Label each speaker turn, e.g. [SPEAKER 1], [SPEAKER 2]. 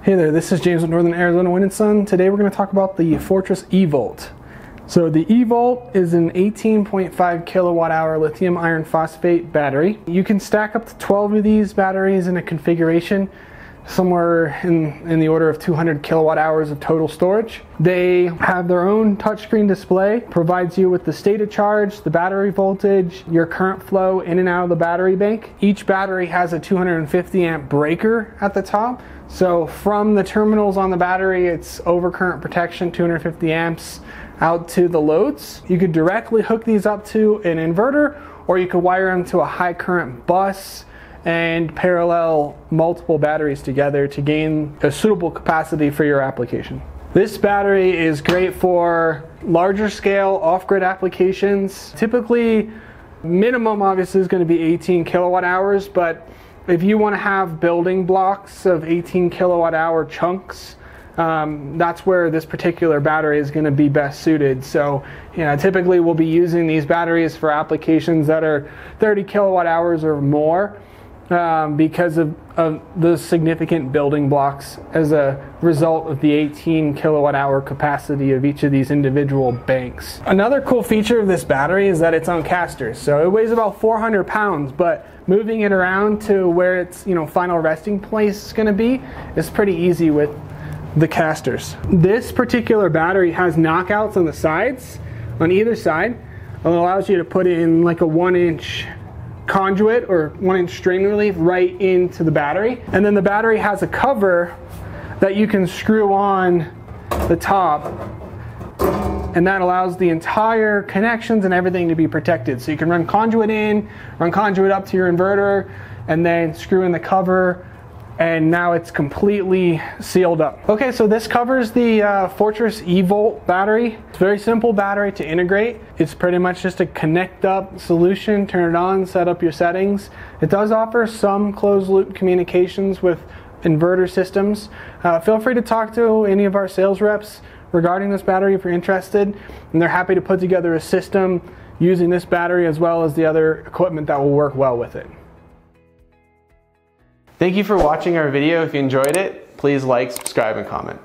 [SPEAKER 1] Hey there, this is James with Northern Arizona Wind & Sun. Today we're going to talk about the Fortress eVault. So the eVault is an 18.5 kWh lithium iron phosphate battery. You can stack up to 12 of these batteries in a configuration, somewhere in the order of 200 kilowatt hours of total storage. They have their own touchscreen display, provides you with the state of charge, the battery voltage, your current flow in and out of the battery bank. Each battery has a 250 amp breaker at the top. So from the terminals on the battery, it's overcurrent protection, 250 amps out to the loads. You could directly hook these up to an inverter, or you could wire them to a high current bus and parallel multiple batteries together to gain a suitable capacity for your application. This battery is great for larger scale off-grid applications. Typically, minimum obviously is going to be 18 kilowatt hours, but if you want to have building blocks of 18 kilowatt hour chunks, that's where this particular battery is going to be best suited. So, typically we'll be using these batteries for applications that are 30 kilowatt hours or more, because of the significant building blocks as a result of the 18 kilowatt hour capacity of each of these individual banks. Another cool feature of this battery is that it's on casters. So it weighs about 400 pounds, but moving it around to where its final resting place is going to be is pretty easy with the casters. This particular battery has knockouts on the sides, on either side. It allows you to put in like a 1-inch conduit or 1-inch strain relief right into the battery. And then the battery has a cover that you can screw on the top, and that allows the entire connections and everything to be protected. So you can run conduit in, run conduit up to your inverter, and then screw in the cover, and now it's completely sealed up. Okay, so this covers the Fortress eVault battery. It's a very simple battery to integrate. It's pretty much just a connect up solution, turn it on, set up your settings. It does offer some closed loop communications with inverter systems. Feel free to talk to any of our sales reps regarding this battery if you're interested, and they're happy to put together a system using this battery as well as the other equipment that will work well with it. Thank you for watching our video. If you enjoyed it, please like, subscribe, and comment.